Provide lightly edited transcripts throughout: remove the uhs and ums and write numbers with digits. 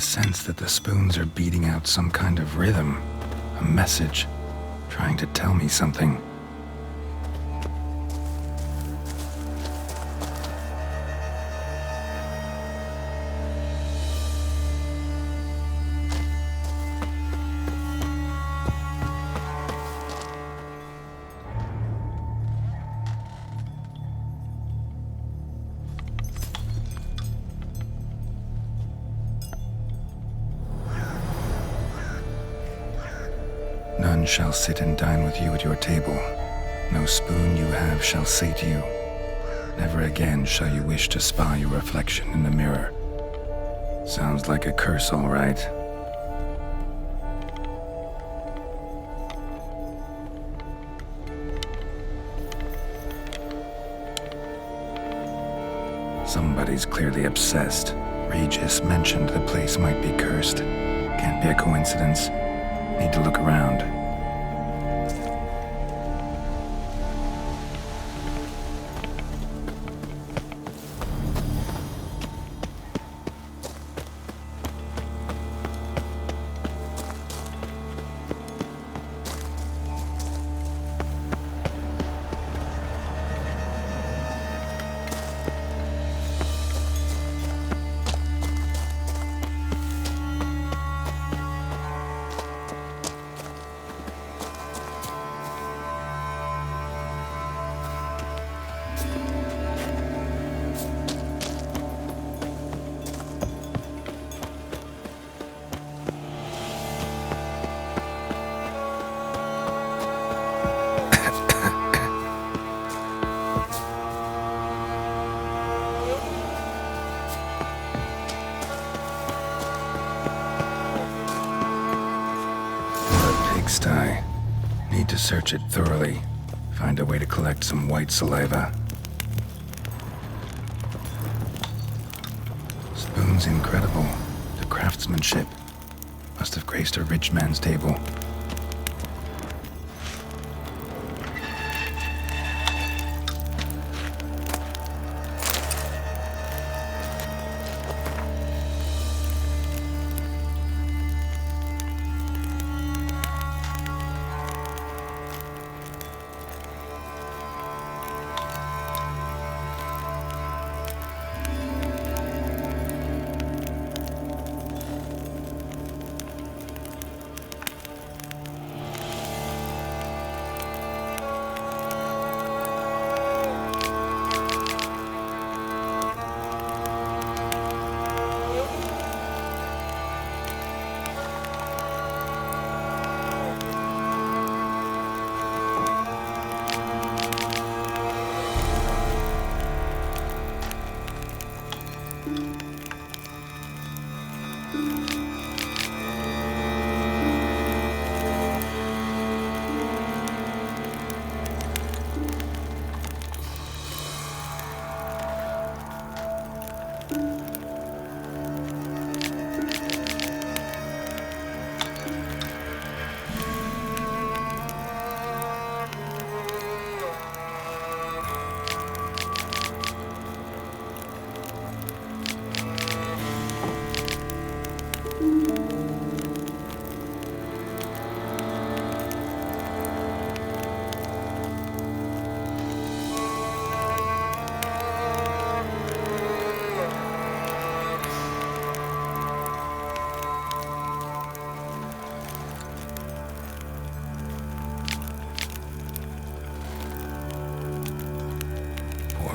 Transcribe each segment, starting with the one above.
sense that the spoons are beating out some kind of rhythm, a message, trying to tell me something. None shall sit and dine with you at your table. No spoon you have shall say to you, never again shall you wish to spy your reflection in the mirror. Sounds like a curse, all right. Somebody's clearly obsessed. Regis mentioned the place might be cursed. Can't be a coincidence. Need to look around. Pigsty. Need to search it thoroughly. Find a way to collect some white saliva. Spoon's incredible. The craftsmanship. Must have graced a rich man's table.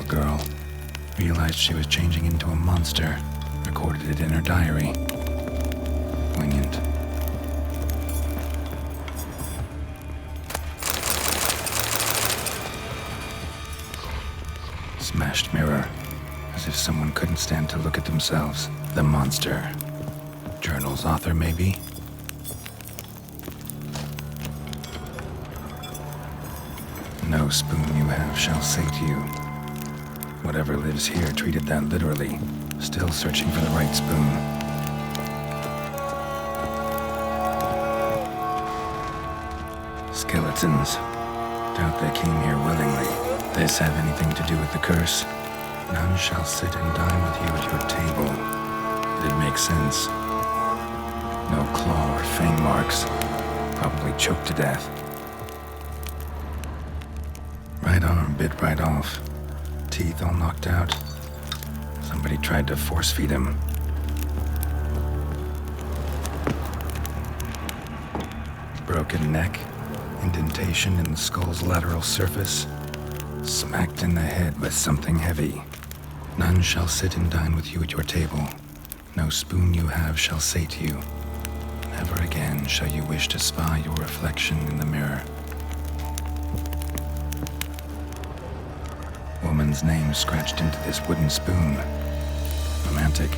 Girl realized she was changing into a monster, recorded it in her diary. Poignant. Smashed mirror, as if someone couldn't stand to look at themselves. The monster. Journal's author, maybe? No spoon you have shall say to you. Whatever lives here treated that literally. Still searching for the right spoon. Skeletons. Doubt they came here willingly. This have anything to do with the curse? None shall sit and dine with you at your table. It'd make sense. No claw or fang marks. Probably choked to death. Right arm bit right off. Teeth all knocked out. Somebody tried to force feed him. Broken neck, indentation in the skull's lateral surface, smacked in the head with something heavy. None shall sit and dine with you at your table. No spoon you have shall say to you, never again shall you wish to spy your reflection in the mirror. Woman's name scratched into this wooden spoon. Romantic.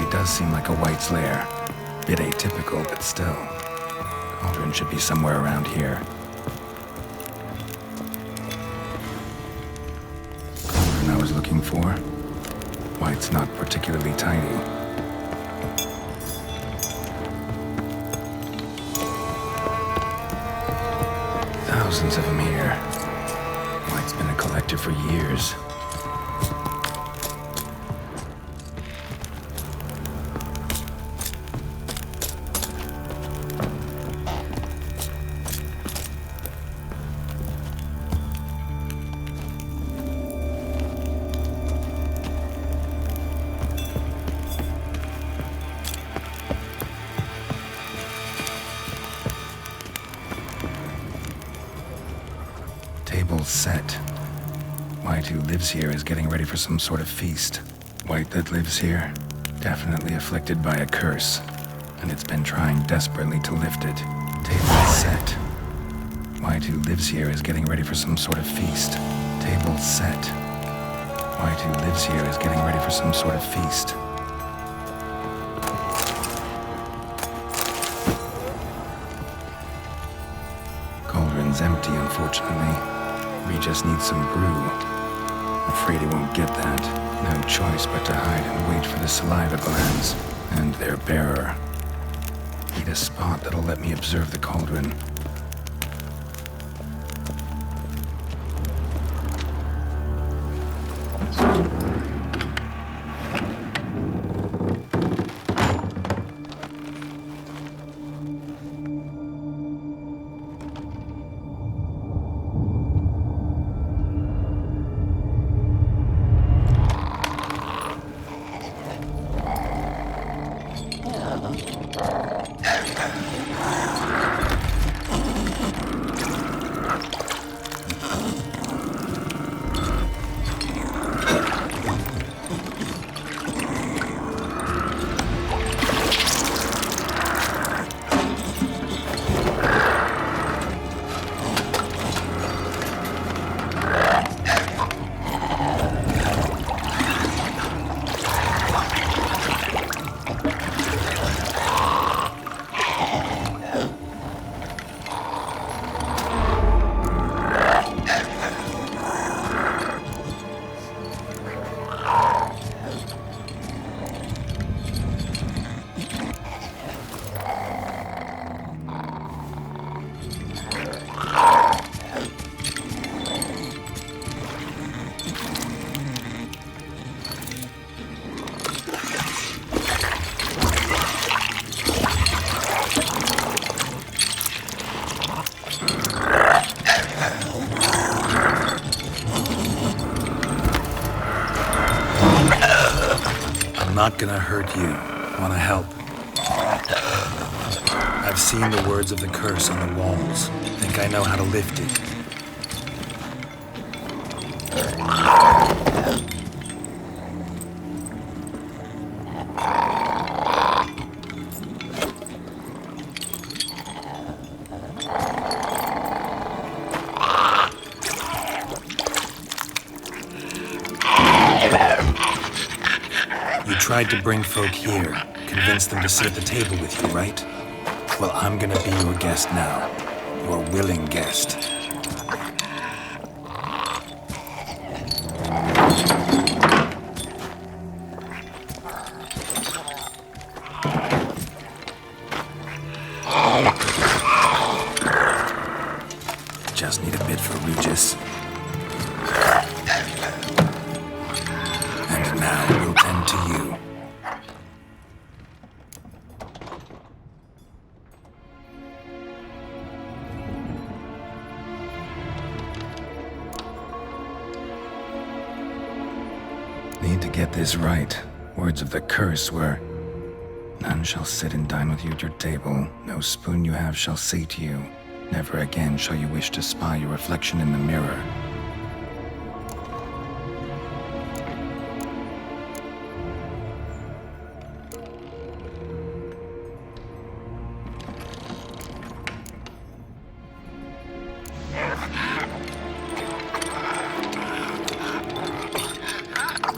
Does seem like a White's lair. Bit atypical, but still. Cauldron should be somewhere around here. Cauldron I was looking for. White's not particularly tidy. Thousands of them here. White's been a collector for years. Table's set. White, who lives here, is getting ready for some sort of feast. White that lives here, definitely afflicted by a curse, and it's been trying desperately to lift it. Table's set. White, who lives here, is getting ready for some sort of feast. Table's set. White, who lives here, is getting ready for some sort of feast. Cauldron's empty, unfortunately. We just need some brew. Afraid he won't get that. No choice but to hide and wait for the saliva glands and their bearer. Need a spot that'll let me observe the cauldron. not gonna hurt you. Wanna help? I've seen the words of the curse on the walls. Think I know how to lift it. You tried to bring folk here, convince them to sit at the table with you, right? Well, I'm gonna be your guest now. Your willing guest. Just need a bit for Regis. And now we'll tend to you. Need to get this right. Words of the curse were, none shall sit and dine with you at your table. No spoon you have shall sate you. Never again shall you wish to spy your reflection in the mirror.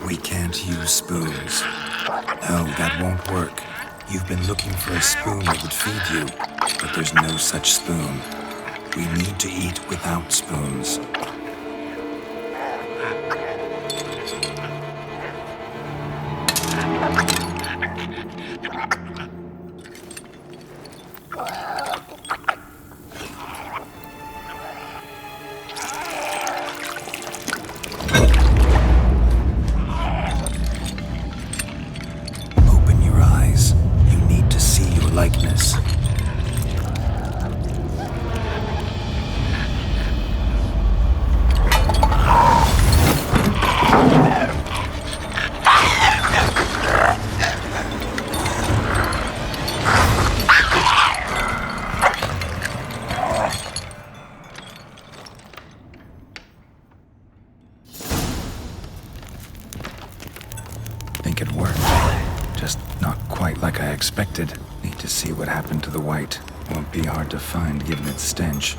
We can't use spoons. No, that won't work. You've been looking for a spoon that would feed you, but there's no such spoon. We need to eat without spoons. Open your eyes. You need to see your likeness. Think it worked. Just not quite like I expected. Need to see what happened to the white. Won't be hard to find given its stench.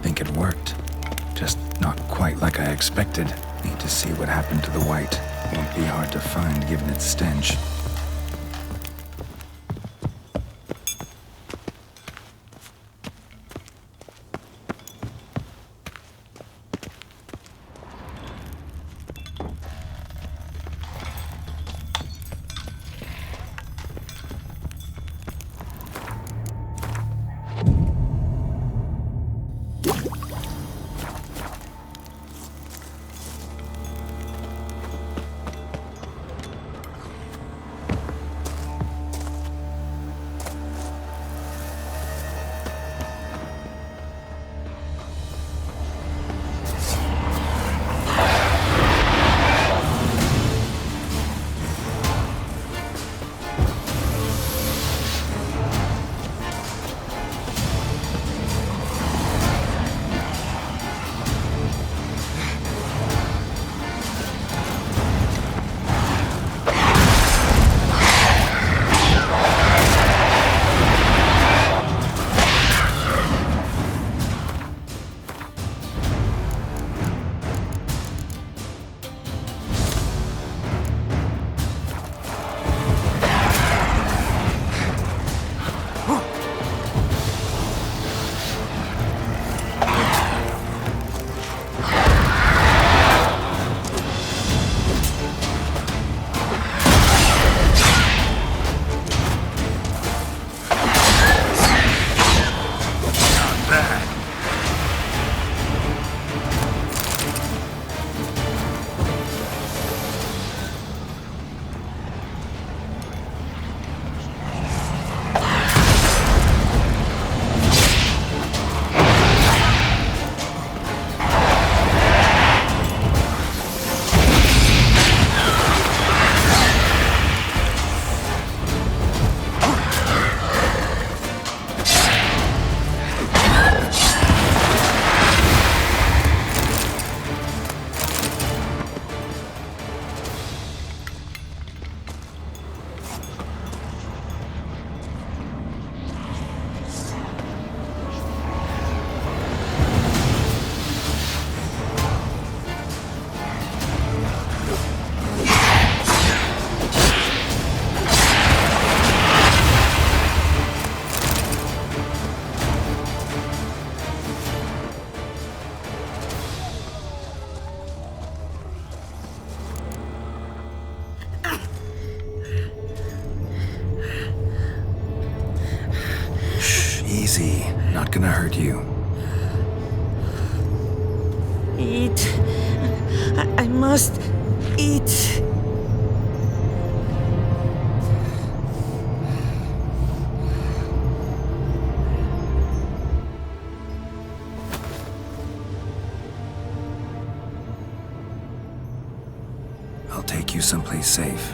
Think it worked. Just not quite like I expected. Need to see what happened to the white. Won't be hard to find given its stench. Easy. Not gonna hurt you. Eat. I must eat. I'll take you someplace safe.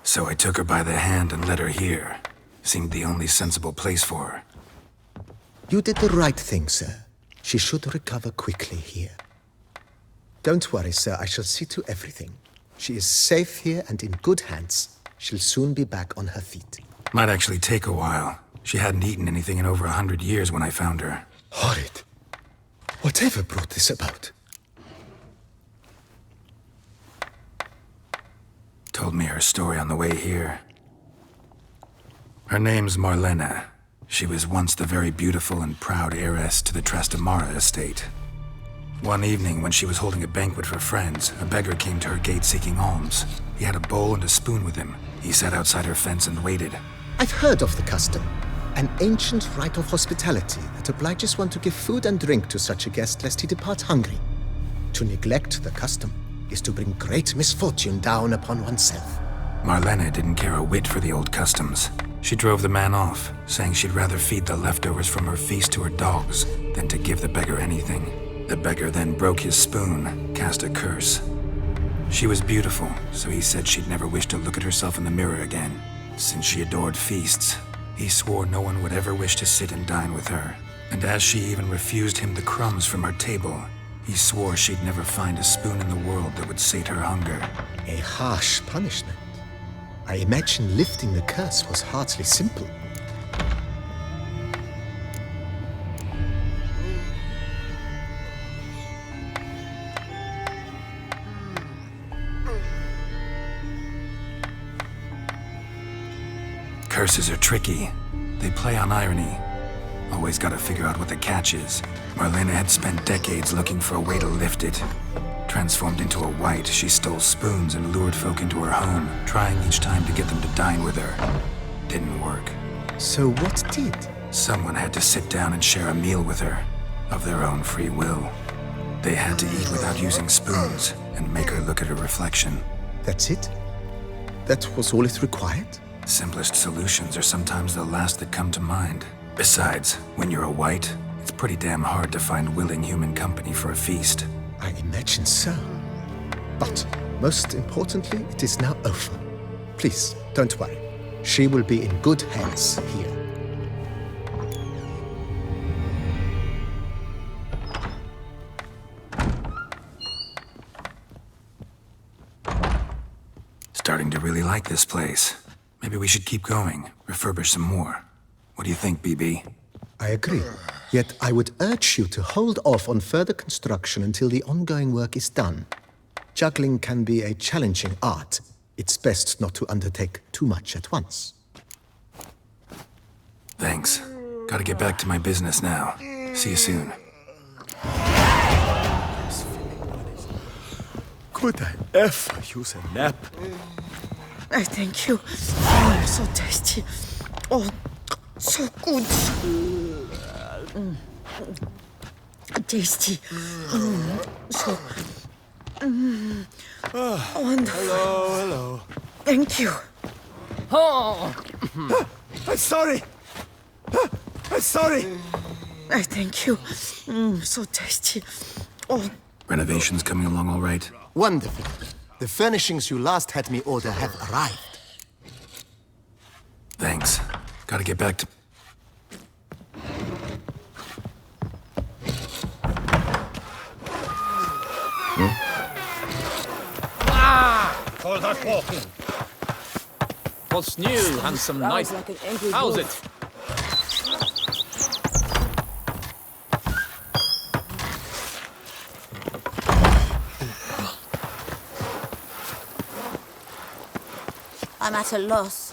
So I took her by the hand and led her here. Seemed the only sensible place for her. You did the right thing, sir. She should recover quickly here. Don't worry, sir. I shall see to everything. She is safe here and in good hands. She'll soon be back on her feet. Might actually take a while. She hadn't eaten anything in over 100 years when I found her. Horrid. Whatever brought this about? Told me her story on the way here. Her name's Marlena. She was once the very beautiful and proud heiress to the Trastamara estate. One evening, when she was holding a banquet for friends, a beggar came to her gate seeking alms. He had a bowl and a spoon with him. He sat outside her fence and waited. I've heard of the custom. An ancient rite of hospitality that obliges one to give food and drink to such a guest lest he depart hungry. To neglect the custom is to bring great misfortune down upon oneself. Marlena didn't care a whit for the old customs. She drove the man off, saying she'd rather feed the leftovers from her feast to her dogs than to give the beggar anything. The beggar then broke his spoon, cast a curse. She was beautiful, so he said she'd never wish to look at herself in the mirror again. Since she adored feasts, he swore no one would ever wish to sit and dine with her. And as she even refused him the crumbs from her table, he swore she'd never find a spoon in the world that would sate her hunger. A harsh punishment. I imagine lifting the curse was hardly simple. Curses are tricky. They play on irony. Always gotta figure out what the catch is. Marlena had spent decades looking for a way to lift it. Transformed into a wight, she stole spoons and lured folk into her home, trying each time to get them to dine with her. Didn't work. So what did? Someone had to sit down and share a meal with her, of their own free will. They had to eat without using spoons, and make her look at her reflection. That's it? That was all it required? Simplest solutions are sometimes the last that come to mind. Besides, when you're a wight, it's pretty damn hard to find willing human company for a feast. I imagine so. But, most importantly, it is now over. Please, don't worry. She will be in good hands here. Starting to really like this place. Maybe we should keep going, refurbish some more. What do you think, BB? I agree. Yet I would urge you to hold off on further construction until the ongoing work is done. Juggling can be a challenging art. It's best not to undertake too much at once. Thanks. Gotta get back to my business now. See you soon. Could I ever use a nap? I thank you. Oh, so tasty. Oh, so good. Tasty. So wonderful. Hello. Thank you. Oh, I'm sorry. I'm sorry. I thank you. So tasty. Oh, Renovations coming along all right? Wonderful. The furnishings you last had me order have arrived. Thanks. Gotta get back to... Call that walking. What's new, handsome knight? like an angry How's wolf. it? I'm at a loss.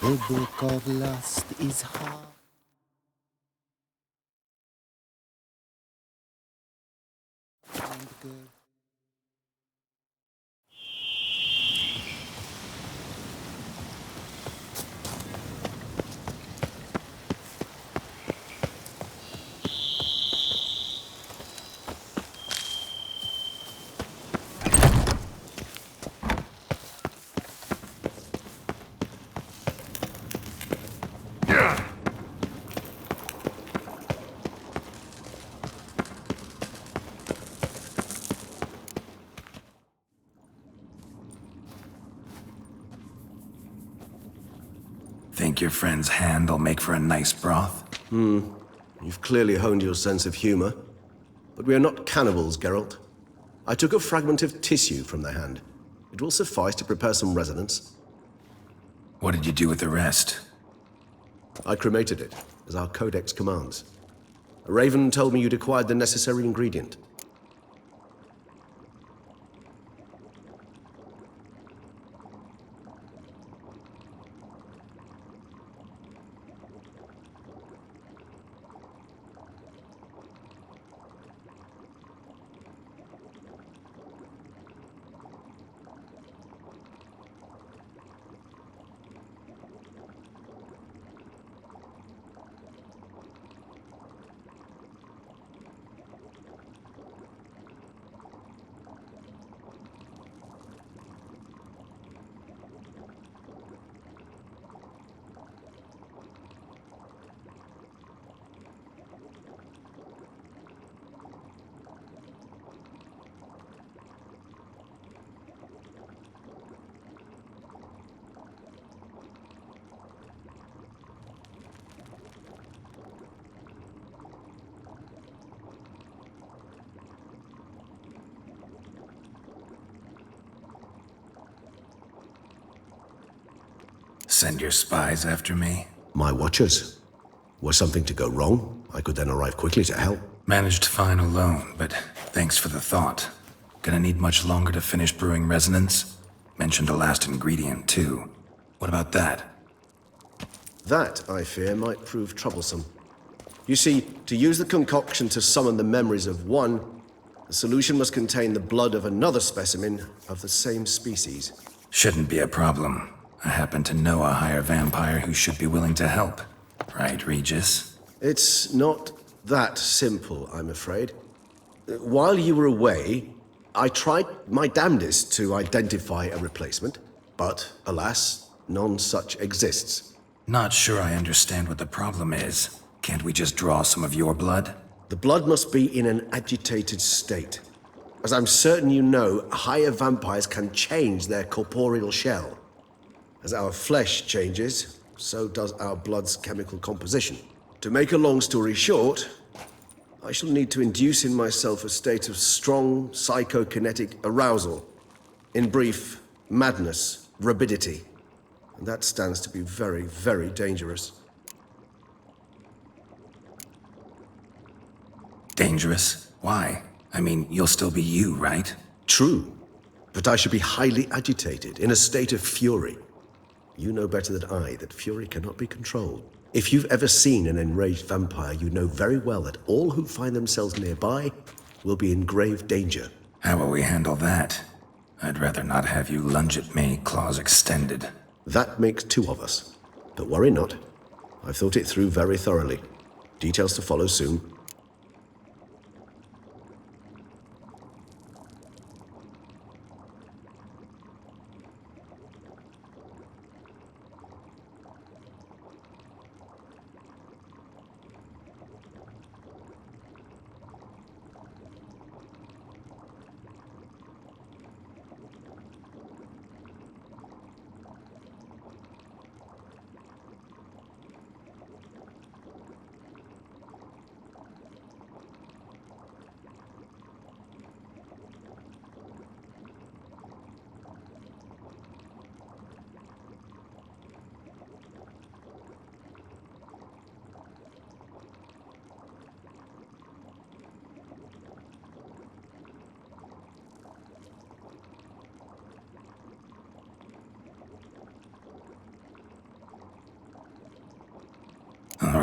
The book of lust is hard. And good. Think your friend's hand will make for a nice broth? You've clearly honed your sense of humor. But we are not cannibals, Geralt. I took a fragment of tissue from the hand. It will suffice to prepare some resonance. What did you do with the rest? I cremated it, as our codex commands. A raven told me you'd acquired the necessary ingredient. Send your spies after me? My watchers. Were something to go wrong, I could then arrive quickly to help. Managed fine alone, but thanks for the thought. Gonna need much longer to finish brewing resonance? Mentioned the last ingredient, too. What about that? That, I fear, might prove troublesome. You see, to use the concoction to summon the memories of one, the solution must contain the blood of another specimen of the same species. Shouldn't be a problem. I happen to know a higher vampire who should be willing to help. Right, Regis? It's not that simple, I'm afraid. While you were away, I tried my damnedest to identify a replacement, but alas, none such exists. Not sure I understand what the problem is. Can't we just draw some of your blood? The blood must be in an agitated state. As I'm certain you know, higher vampires can change their corporeal shell. As our flesh changes, so does our blood's chemical composition. To make a long story short, I shall need to induce in myself a state of strong psychokinetic arousal. In brief, madness, rabidity. And that stands to be very, very dangerous. Dangerous? Why? I mean, you'll still be you, right? True, but I should be highly agitated, in a state of fury. You know better than I that fury cannot be controlled. If you've ever seen an enraged vampire, you know very well that all who find themselves nearby will be in grave danger. How will we handle that? I'd rather not have you lunge at me, claws extended. That makes two of us. But worry not. I've thought it through very thoroughly. Details to follow soon.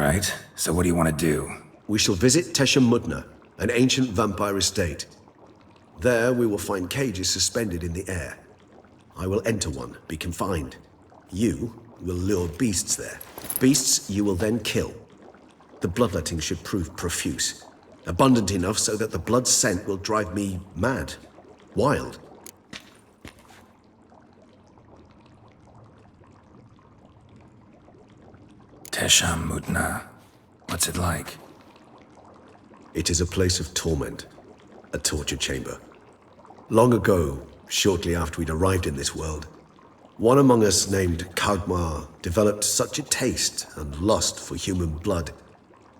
right, so what do you want to do? We shall visit Tesha Mudna, an ancient vampire estate. There we will find cages suspended in the air. I will enter one, be confined. You will lure beasts there. Beasts you will then kill. The bloodletting should prove profuse. Abundant enough so that the blood scent will drive me mad. Wild. Tesha Mudna. What's it like? It is a place of torment. A torture chamber. Long ago, shortly after we'd arrived in this world, one among us named Kagmar developed such a taste and lust for human blood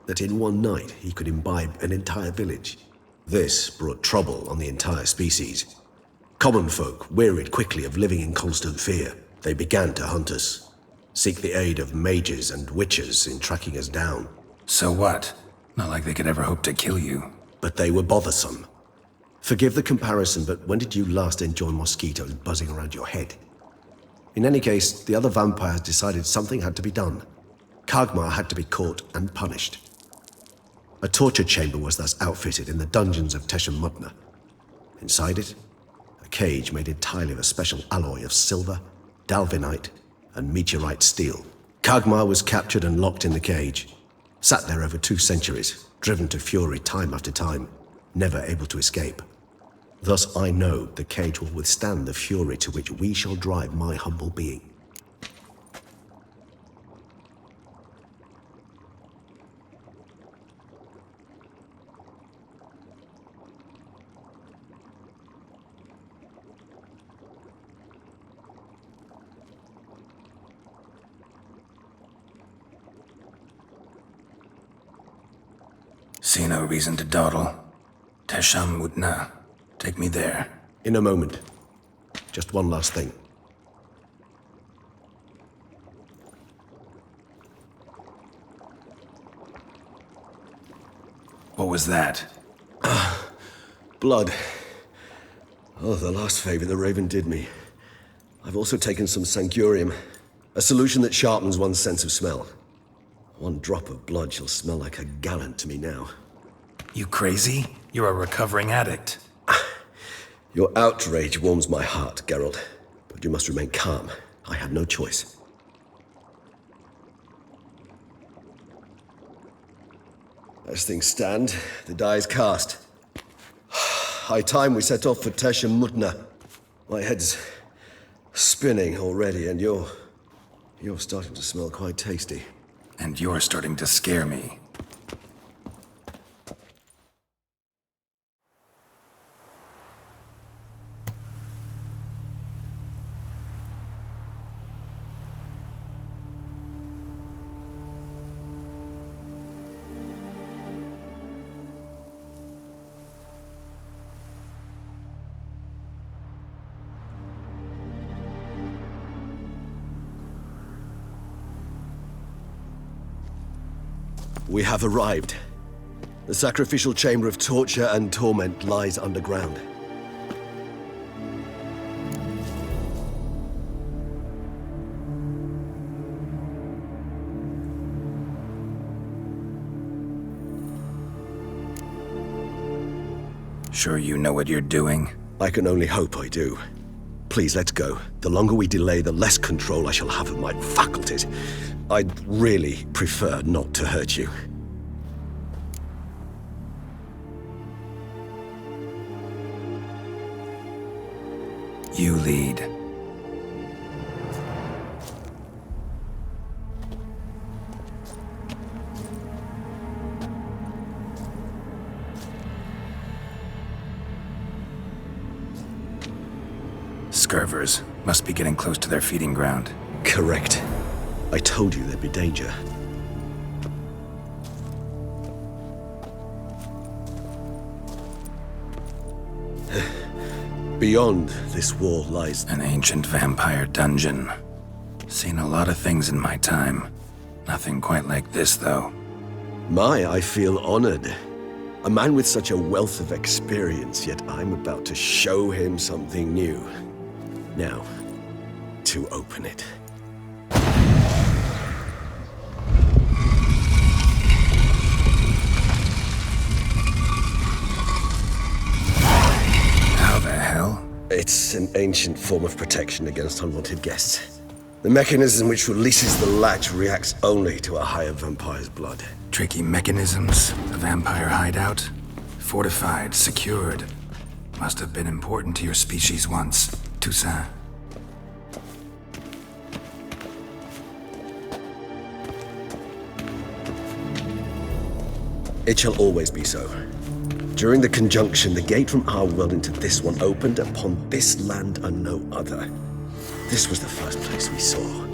that in one night he could imbibe an entire village. This brought trouble on the entire species. Common folk wearied quickly of living in constant fear. They began to hunt us, seek the aid of mages and witches in tracking us down. So what? Not like they could ever hope to kill you. But they were bothersome. Forgive the comparison, but when did you last enjoy mosquitoes buzzing around your head? In any case, the other vampires decided something had to be done. Kagmar had to be caught and punished. A torture chamber was thus outfitted in the dungeons of Tesha Mudna. Inside it, a cage made entirely of a special alloy of silver, dalvinite, and meteorite steel. Kagmar was captured and locked in the cage. Sat there over 2 centuries, driven to fury time after time, never able to escape. Thus I know the cage will withstand the fury to which we shall drive my humble being. See no reason to dawdle. Tesha Mudna. Take me there. In a moment. Just one last thing. What was that? Blood. Oh, the last favor the Raven did me. I've also taken some Sancurium, a solution that sharpens one's sense of smell. One drop of blood shall smell like a gallon to me now. You crazy? You're a recovering addict. Your outrage warms my heart, Geralt. But you must remain calm. I had no choice. As things stand, the die is cast. High time we set off for Tesha Mudna. My head's spinning already, and you're starting to smell quite tasty. And you're starting to scare me. We have arrived. The sacrificial chamber of torture and torment lies underground. Sure you know what you're doing? I can only hope I do. Please, let's go. The longer we delay, the less control I shall have of my faculties. I'd really prefer not to hurt you. You lead. Scurvers. Must be getting close to their feeding ground. Correct. I told you there'd be danger. Beyond this wall lies An ancient vampire dungeon. Seen a lot of things in my time. Nothing quite like this, though. I feel honored. A man with such a wealth of experience, yet I'm about to show him something new. Now, to open it. ancient form of protection against unwanted guests. The mechanism which releases the latch reacts only to a higher vampire's blood. Tricky mechanisms, a vampire hideout. Fortified, secured. Must have been important to your species once, Toussaint. It shall always be so. During the conjunction, the gate from our world into this one opened upon this land and no other. This was the first place we saw.